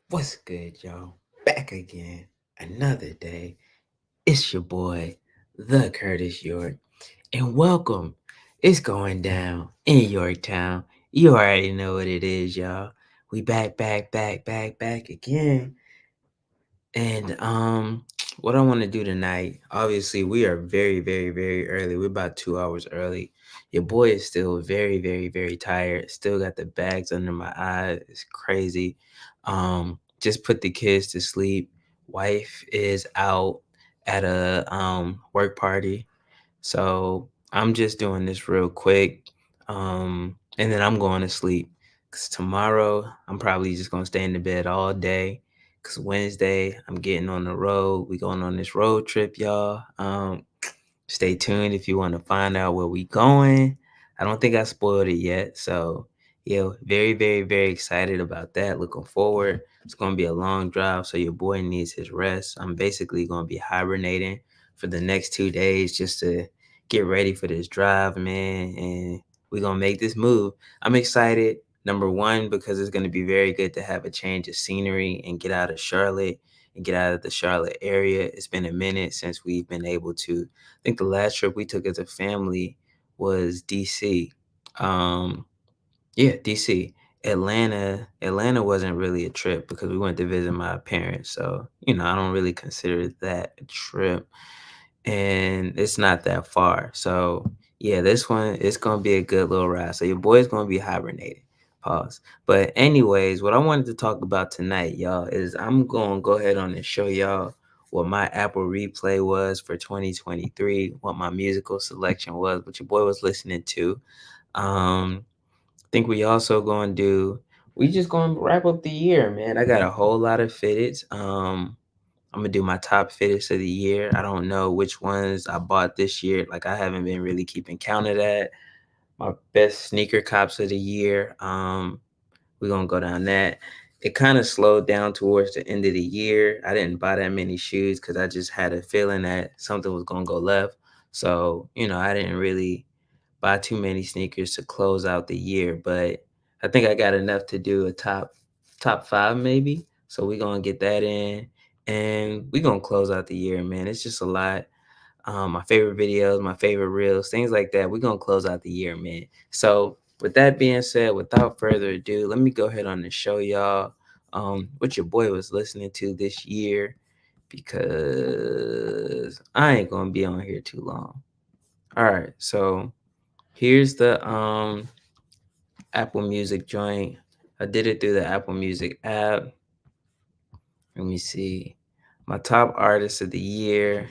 What's good, y'all? Back again. Another day. It's your boy, the Curtis York. And welcome. It's going down in Yorktown. You already know what it is, y'all. We back again. And what I want to do tonight, obviously we are very early. We're about 2 hours early. Your boy is still very tired. Still got the bags under my eyes. It's crazy. Just put the kids to sleep. Wife is out at a work party. So I'm just doing this real quick. And then I'm going to sleep. Cause tomorrow I'm probably just gonna stay in the bed all day. Cause Wednesday I'm getting on the road. We going on this road trip, y'all. Stay tuned if you want to find out where we going. I don't think I spoiled it yet. So yeah, very excited about that. Looking forward. It's gonna be a long drive, so your boy needs his rest. I'm basically gonna be hibernating for the next 2 days just to get ready for this drive, man. And we're gonna make this move. I'm excited. Number one, because it's gonna be very good to have a change of scenery and get out of Charlotte and get out of the Charlotte area. It's been a minute since we've been able to. I think the last trip we took as a family was DC. Um, yeah, DC. Atlanta wasn't really a trip because we went to visit my parents. So, I don't really consider that a trip. And it's not that far. So, yeah, this one it's gonna be a good little ride. So your boy's gonna be hibernating. Pause. But anyways, what I wanted to talk about tonight, y'all, is I'm gonna go ahead on and show y'all what my Apple replay was for 2023, what my musical selection was, what your boy was listening to. Think we also gonna do we just gonna wrap up the year, man. I got a whole lot of fitteds. I'm gonna do my top fitteds of the year. I don't know which ones I bought this year. Like I haven't been really keeping count of that. My best sneaker cops of the year. We're gonna go down that. It kind of slowed down towards the end of the year. I didn't buy that many shoes because I just had a feeling that something was gonna go left. So, I didn't really buy too many sneakers to close out the year, but I think I got enough to do a top five maybe. So we're gonna get that in and we're gonna close out the year, man. It's just a lot. My favorite videos, my favorite reels, things like that. We're gonna close out the year, man. So with that being said, without further ado, let me go ahead on and show y'all what your boy was listening to this year because I ain't gonna be on here too long. All right, so here's the Apple Music joint. I did it through the Apple Music app. Let me see. My top artist of the year.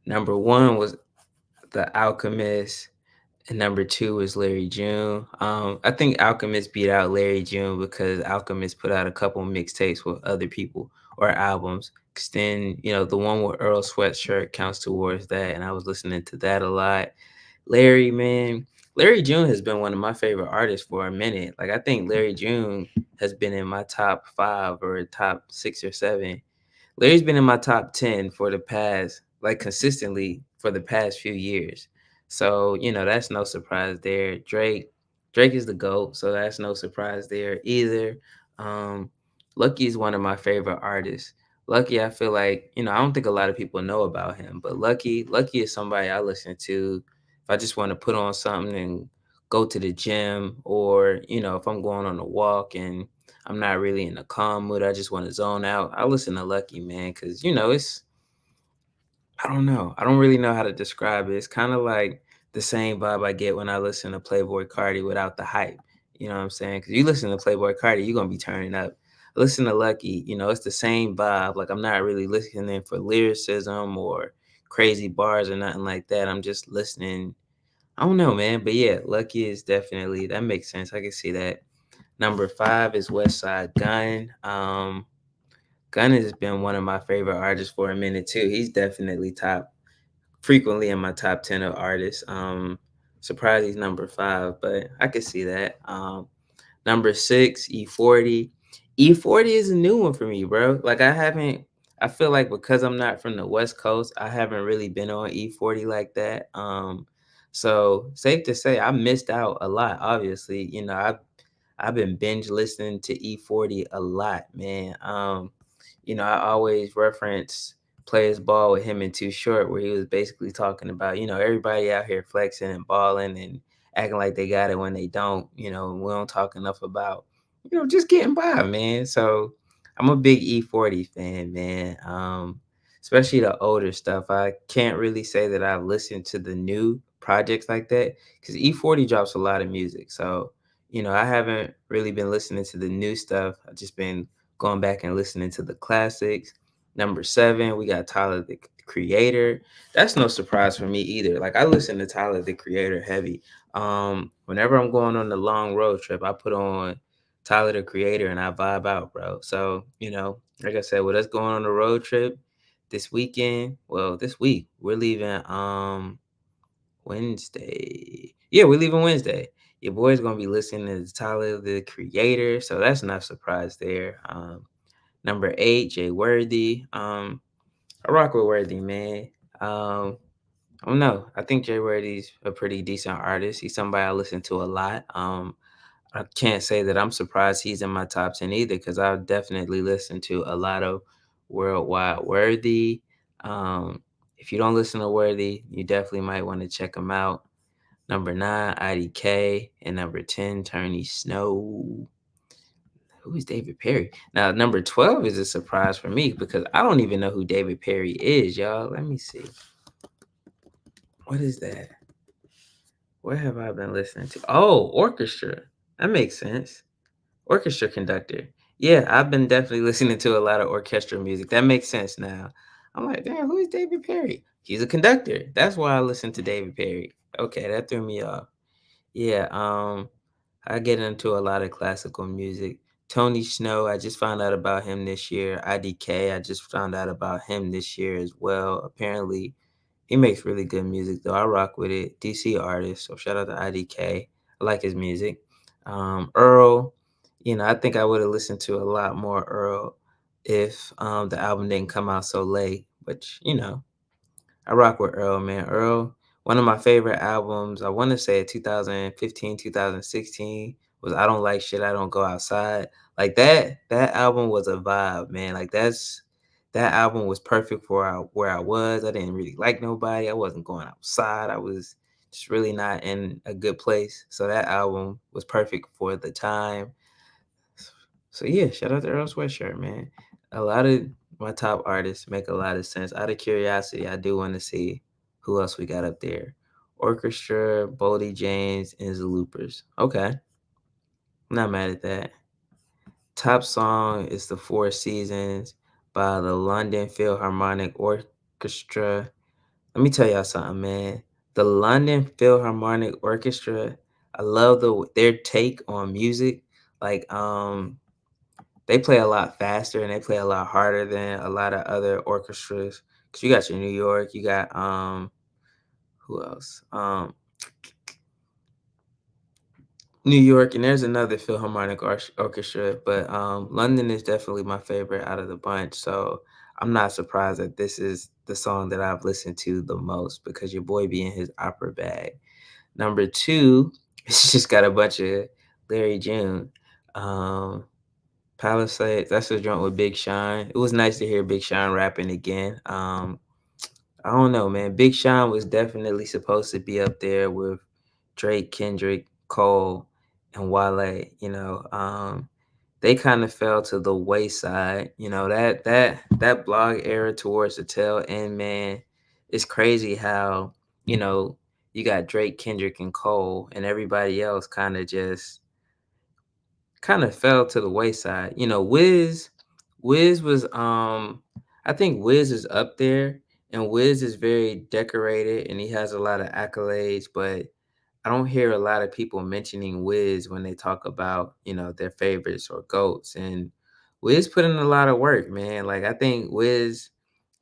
Number one was The Alchemist. And number two was Larry June. I think Alchemist beat out Larry June because Alchemist put out a couple mixtapes with other people or albums. 'Cause then, the one with Earl Sweatshirt counts towards that. And I was listening to that a lot. Larry, man, Larry June has been one of my favorite artists for a minute. Like I think Larry June has been in my top five or top six or seven. Larry's been in my top 10 for the past, like consistently for the past few years. So, that's no surprise there. Drake is the GOAT, so that's no surprise there either. Um, Lucky is one of my favorite artists. Lucky, I feel like, I don't think a lot of people know about him, but Lucky is somebody I listen to if I just want to put on something and go to the gym, or, if I'm going on a walk and I'm not really in a calm mood, I just want to zone out, I listen to Lucky, man, because, it's, I don't know. I don't really know how to describe it. It's kind of like the same vibe I get when I listen to Playboy Cardi without the hype. You know what I'm saying? Because you listen to Playboy Cardi, you're going to be turning up. Listen to Lucky, it's the same vibe. Like, I'm not really listening for lyricism or crazy bars or nothing like that. I'm just listening. I don't know, man. But yeah, Lucky is definitely, that makes sense. I can see that. Number five is West Side Gun. Gunna has been one of my favorite artists for a minute too. He's definitely frequently in my top 10 of artists. Surprised he's number five, but I could see that. Number six, E40. E40 is a new one for me, bro. Like I feel like because I'm not from the West Coast, I haven't really been on E40 like that. So safe to say I missed out a lot, obviously. I've been binge listening to E40 a lot, man. I always reference Players Ball with him and Too Short, where he was basically talking about, everybody out here flexing and balling and acting like they got it when they don't. We don't talk enough about, just getting by, man. So I'm a big E40 fan, man. Especially the older stuff. I can't really say that I've listened to the new projects like that because E40 drops a lot of music. So, I haven't really been listening to the new stuff. I've just been going back and listening to the classics. Number 7, we got Tyler the Creator. That's no surprise for me either. Like I listen to Tyler the Creator heavy. Whenever I'm going on a long road trip, I put on Tyler the Creator and I vibe out, bro. So, like I said, with us going on the road trip this weekend, well, this week, we're leaving Wednesday. Yeah, we're leaving Wednesday. Your boy's gonna be listening to Tyler the Creator, so that's not a surprise there. Number 8, Jay Worthy. I rock with Worthy, man. I don't know. I think Jay Worthy's a pretty decent artist. He's somebody I listen to a lot. I can't say that I'm surprised he's in my top 10 either, because I've definitely listened to a lot of Worldwide Worthy. Um, if you don't listen to Worthy, you definitely might want to check him out. Number 9, IDK, and number 10, Turney Snow. Who is David Perry? Now, number 12 is a surprise for me because I don't even know who David Perry is, y'all. Let me see. What is that? What have I been listening to? Oh, orchestra. That makes sense. Orchestra conductor. Yeah, I've been definitely listening to a lot of orchestral music. That makes sense now. I'm like, damn, who is David Perry? He's a conductor. That's why I listen to David Perry. Okay, that threw me off. Yeah, I get into a lot of classical music. Tony Snow, I just found out about him this year. IDK, I just found out about him this year as well. Apparently, he makes really good music though. I rock with it. DC artist, so shout out to IDK. I like his music. Earl, I think I would have listened to a lot more Earl if the album didn't come out so late. But I rock with Earl, man. Earl, one of my favorite albums, I want to say 2015, 2016 was I Don't Like Shit, I Don't Go Outside. Like that album was a vibe, man. Like that album was perfect for where I was. I didn't really like nobody. I wasn't going outside. I was just really not in a good place. So that album was perfect for the time. So yeah, shout out to Earl Sweatshirt, man. A lot of my top artists make a lot of sense. Out of curiosity, I do want to see who else we got up there. Orchestra, Boldy James, and the Loopers. Okay, I'm not mad at that. Top song is The Four Seasons by the London Philharmonic Orchestra. Let me tell y'all something, man. The London Philharmonic Orchestra, I love their take on music. Like, they play a lot faster and they play a lot harder than a lot of other orchestras. Cause you got your New York, you got who else? New York, and there's another Philharmonic orchestra, but London is definitely my favorite out of the bunch. So I'm not surprised that this is the song that I've listened to the most because your boy be in his opera bag. Number 2, it's just got a bunch of Larry June. Um, Palisades, that's a joint with Big Sean. It was nice to hear Big Sean rapping again. I don't know, man. Big Sean was definitely supposed to be up there with Drake, Kendrick, Cole, and Wale. They kind of fell to the wayside. That blog era towards the tail end, man. It's crazy how you know you got Drake, Kendrick, and Cole, and everybody else kind of fell to the wayside. Wiz was I think Wiz is up there, and Wiz is very decorated and he has a lot of accolades, but I don't hear a lot of people mentioning Wiz when they talk about, their favorites or goats. And Wiz put in a lot of work, man. Like I think Wiz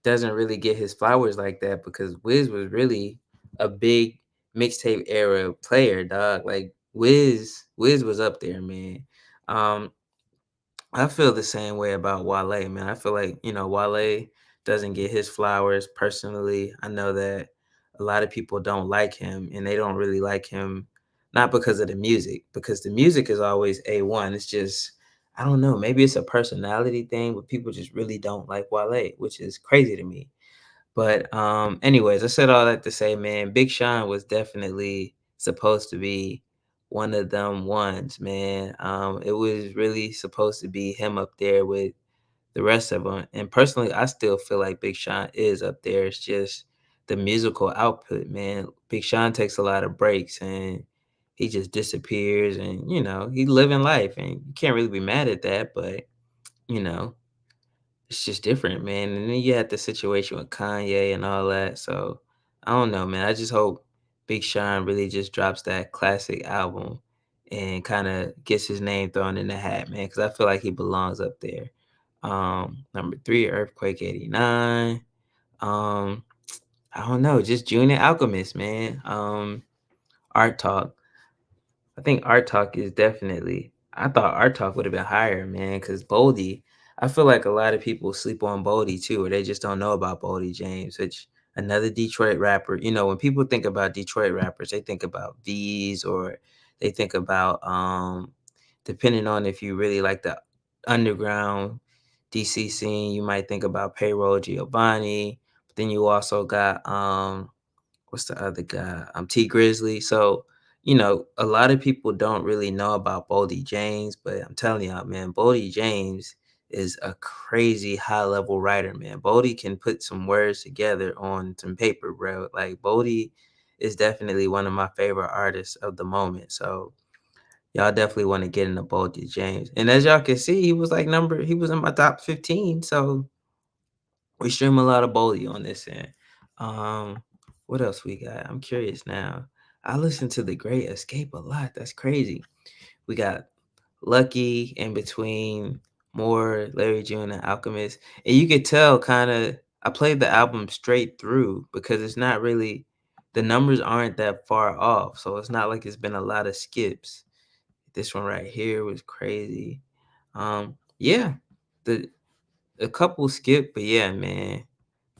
doesn't really get his flowers like that because Wiz was really a big mixtape era player, dog. Like Wiz was up there, man. Um, I feel the same way about Wale, man. I feel like, Wale doesn't get his flowers personally. I know that a lot of people don't like him and they don't really like him not because of the music, because the music is always A1. It's just, I don't know, maybe it's a personality thing, but people just really don't like Wale, which is crazy to me. But anyways, I said all that to say, man, Big Sean was definitely supposed to be one of them ones, man. It was really supposed to be him up there with the rest of them. And personally, I still feel like Big Sean is up there. It's just the musical output, man. Big Sean takes a lot of breaks and he just disappears, and he's living life, and you can't really be mad at that, but you know, it's just different, man. And then you had the situation with Kanye and all that. So I don't know, man. I just hope Big Sean really just drops that classic album and kind of gets his name thrown in the hat, man, because I feel like he belongs up there. Number three, Earthquake 89. Um, I don't know, just Junior Alchemist, man. Art Talk. I think Art Talk is definitely. I thought Art Talk would have been higher, man, because Boldy. I feel like a lot of people sleep on Boldy too, or they just don't know about Boldy James, which another Detroit rapper. When people think about Detroit rappers, they think about V's, or they think about depending on if you really like the underground DC scene, you might think about Payroll Giovanni. But then you also got what's the other guy? T Grizzly. So, a lot of people don't really know about Boldy James, but I'm telling y'all, man, Boldy James is a crazy high level writer, man. Boldy can put some words together on some paper, bro. Like Boldy is definitely one of my favorite artists of the moment. So y'all definitely want to get into Boldy James. And as y'all can see, he was in my top 15. So we stream a lot of Boldy on this end. Um, what else we got? I'm curious now. I listen to The Great Escape a lot. That's crazy. We got Lucky in between, more Larry June and Alchemist. And you could tell kind of I played the album straight through because it's not really the numbers aren't that far off. So it's not like it's been a lot of skips. This one right here was crazy. Yeah, the a couple skip, but yeah, man.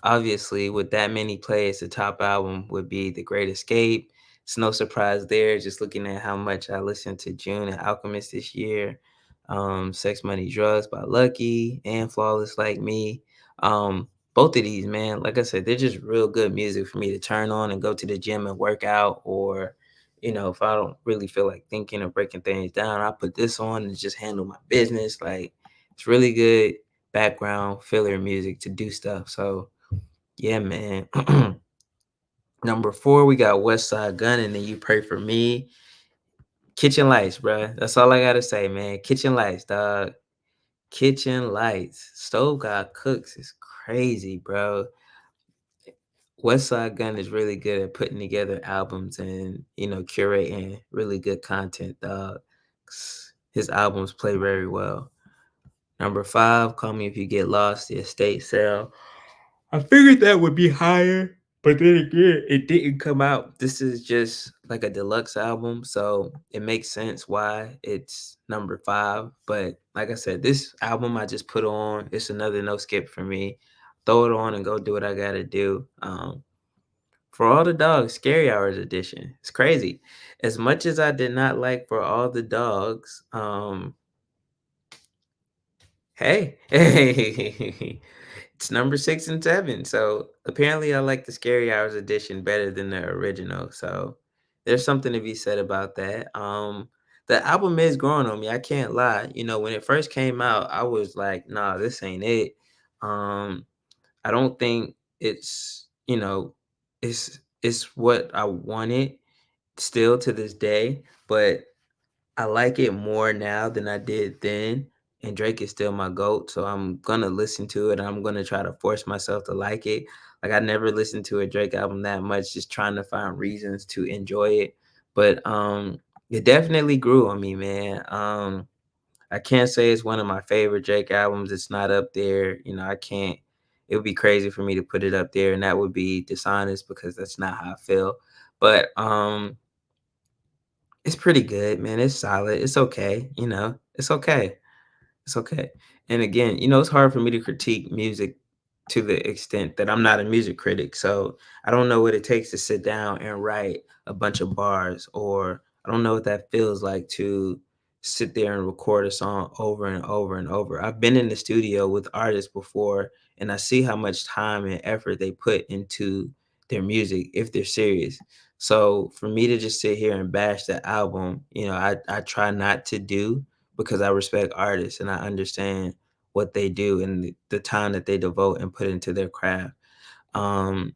Obviously, with that many plays, the top album would be The Great Escape. It's no surprise there, just looking at how much I listened to June and Alchemist this year. Sex, Money, Drugs by Lucky and Flawless Like Me. Both of these, man, like I said, they're just real good music for me to turn on and go to the gym and work out. Or, if I don't really feel like thinking or breaking things down, I put this on and just handle my business. Like, it's really good background filler music to do stuff. So, yeah, man. Number four, we got West Side Gun, and then You Pray for Me. Kitchen Lights, bruh. That's all I gotta say, man. Kitchen Lights, dog. Kitchen Lights. Stove God Cooks is crazy, bro. West Side Gun is really good at putting together albums and curating really good content, dog. His albums play very well. Number five, Call Me If You Get Lost, The Estate Sale. I figured that would be higher, but then again, it didn't come out. This is just like a deluxe album, so it makes sense why it's number five. But like I said, this album I just put on, it's another no skip for me. Throw it on and go do what I gotta do. For All the Dogs, Scary Hours edition. It's crazy. As much as I did not like For All the Dogs, hey, hey, it's number 6 and 7. So apparently, I like the Scary Hours edition better than the original. So there's something to be said about that. The album is growing on me. I can't lie. When it first came out, I was like, "Nah, this ain't it." Um, I don't think it's what I wanted still to this day, but I like it more now than I did then, and Drake is still my GOAT, so I'm gonna listen to it, and I'm gonna try to force myself to like it. Like, I never listened to a Drake album that much, just trying to find reasons to enjoy it, but, it definitely grew on me, man. I can't say it's one of my favorite Drake albums, it's not up there, I can't it would be crazy for me to put it up there, and that would be dishonest because that's not how I feel, but, it's pretty good, man. It's solid. It's okay. It's okay. It's okay. And again, it's hard for me to critique music to the extent that I'm not a music critic. So I don't know what it takes to sit down and write a bunch of bars, or I I don't know what that feels like to sit there and record a song over and over and over. I've been in the studio with artists before, and I see how much time and effort they put into their music if they're serious. So for me to just sit here and bash the album, I try not to do, because I respect artists and I understand what they do and the time that they devote and put into their craft. Um,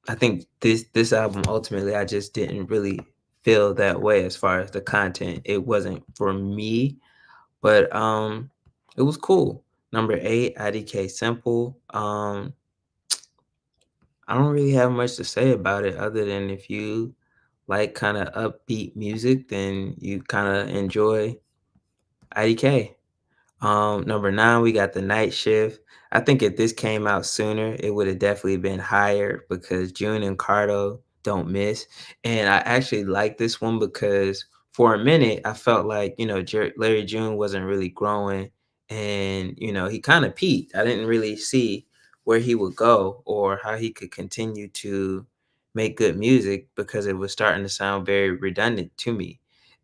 I think this album ultimately I just didn't really feel that way as far as the content. It wasn't for me, but it was cool. Number 8, IDK Simple. I don't really have much to say about it other than if you like kind of upbeat music, then you kind of enjoy IDK. Number 9, we got The Night Shift. I think if this came out sooner, it would have definitely been higher because June and Cardo don't miss. And I actually like this one because for a minute I felt like, Larry June wasn't really growing, and, he kind of peaked. I didn't really see where he would go or how he could continue to make good music because it was starting to sound very redundant to me.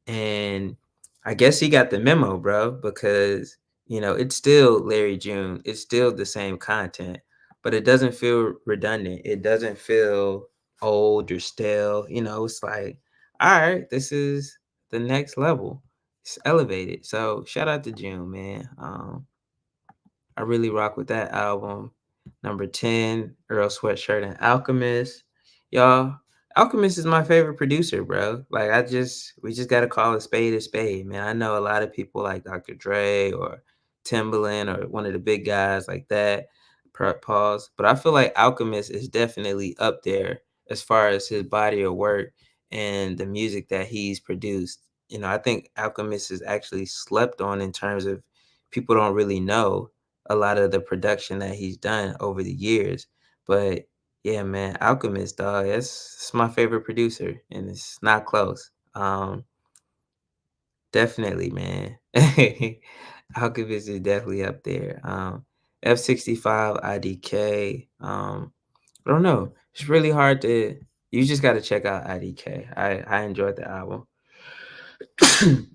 And I guess he got the memo, bro, because it's still Larry June. It's still the same content, but it doesn't feel redundant. It doesn't feel old or stale. It's like, all right, this is the next level. It's elevated. So shout out to June, man. I really rock with that album. Number 10, Earl Sweatshirt and Alchemist. Y'all, Alchemist is my favorite producer, bro. Like we just gotta call a spade, man. I know a lot of people like Dr. Dre or Timbaland or one of the big guys like that. Pause. But I feel like Alchemist is definitely up there as far as his body of work and the music that he's produced. I think Alchemist is actually slept on in terms of people don't really know a lot of the production that he's done over the years. But yeah, man, Alchemist, dog, that's my favorite producer, and it's not close. Definitely, man. Alchemist is definitely up there. F65 IDK. I don't know. It's really hard to. You just got to check out IDK. I enjoyed the album.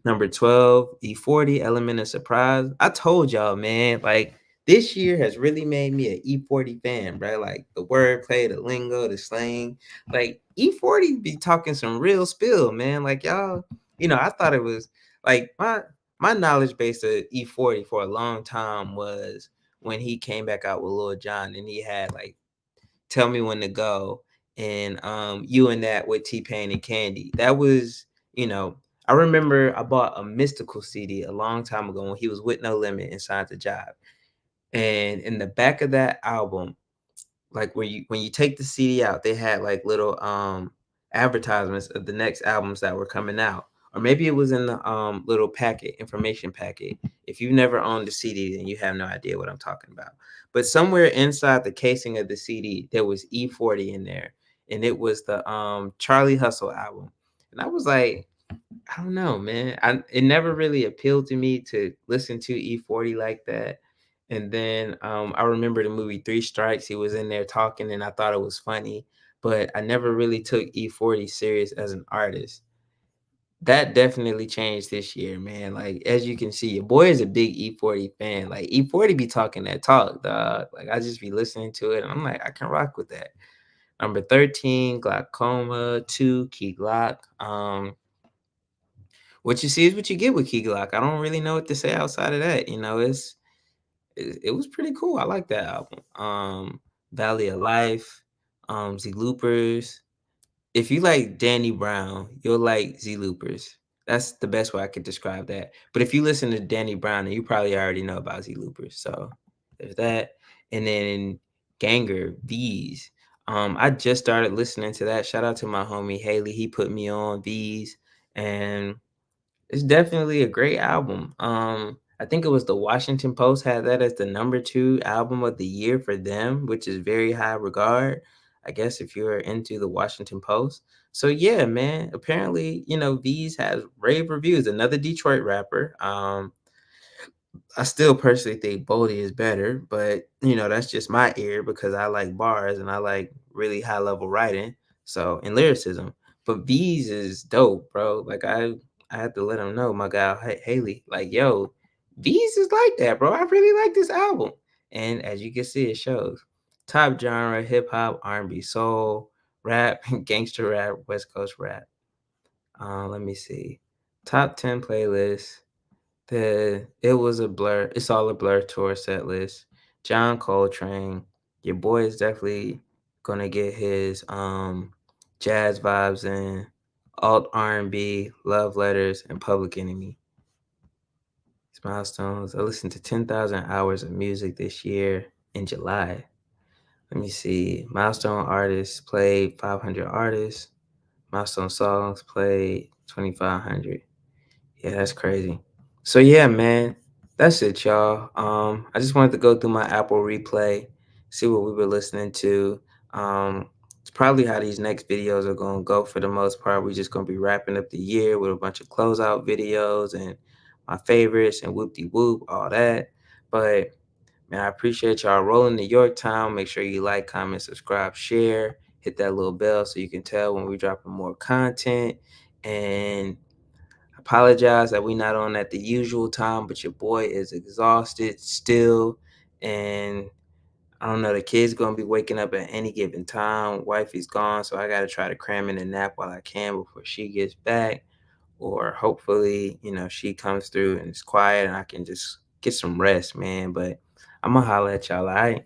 Number 12, E40, Element of Surprise. I told y'all, man, like this year has really made me an E40 fan, bro. Like the wordplay, the lingo, the slang. Like E40 be talking some real spill, man. Like y'all, I thought it was like my knowledge base of E40 for a long time was when he came back out with Lil Jon and he had like Tell Me When to Go and You and That with T-Pain and Candy. That was, I remember I bought a Mystical CD a long time ago when he was with No Limit and signed to Job. And in the back of that album, like when you take the CD out, they had like little advertisements of the next albums that were coming out. Or maybe it was in the little packet, information packet. If you've never owned the CD, then you have no idea what I'm talking about. But somewhere inside the casing of the CD, there was E40 in there, and it was the Charlie Hustle album. And I was like, I don't know, man. It never really appealed to me to listen to E40 like that. And then I remember the movie Three Strikes. He was in there talking, and I thought it was funny, but I never really took E40 serious as an artist. That definitely changed this year, man. Like as you can see, your boy is a big E40 fan. Like E40 be talking that talk, dog. Like I just be listening to it, and I'm like, I can rock with that. Number 13, Glaucoma. 2, Key Glock. What you see is what you get with Key Glock. I don't really know what to say outside of that. It was pretty cool. I like that album. Valley of Life, Z Loopers. If you like Danny Brown, you'll like Z Loopers. That's the best way I could describe that. But if you listen to Danny Brown, then you probably already know about Z Loopers. So there's that. And then Ganger V's. I just started listening to that. Shout out to my homie Haley. He put me on V's, and it's definitely a great album. I think it was the Washington Post had that as the number 2 album of the year for them, which is very high regard, I guess, if you're into the Washington Post. So yeah, man. Apparently, V's has rave reviews. Another Detroit rapper. I still personally think Boldy is better, but that's just my ear because I like bars and I like really high level writing. So and lyricism. But V's is dope, bro. Like I had to let him know, my guy Haley, like, yo, V's is like that, bro. I really like this album. And as you can see, it shows. Top genre: hip hop, R&B, soul, rap, gangster rap, West Coast rap. Let me see. Top 10 playlist. It was a blur. It's all a blur tour set list. John Coltrane. Your boy is definitely gonna get his jazz vibes in. Alt R&B, love letters, and Public Enemy. These milestones. I listened to 10,000 hours of music this year in July. Let me see. Milestone artists played 500 artists. Milestone songs played 2,500. Yeah, that's crazy. So yeah, man, that's it, y'all. I just wanted to go through my Apple replay, see what we were listening to. It's probably how these next videos are gonna go for the most part. We're just gonna be wrapping up the year with a bunch of closeout videos and my favorites and whoop de whoop, all that. But man, I appreciate y'all rolling to Yorktown. Make sure you like, comment, subscribe, share, hit that little bell so you can tell when we're dropping more content. And apologize that we not on at the usual time, but your boy is exhausted still. And I don't know, the kid's gonna be waking up at any given time. Wifey's gone, so I gotta try to cram in a nap while I can before she gets back. Or hopefully, she comes through and it's quiet and I can just get some rest, man. But I'm gonna holler at y'all, all right?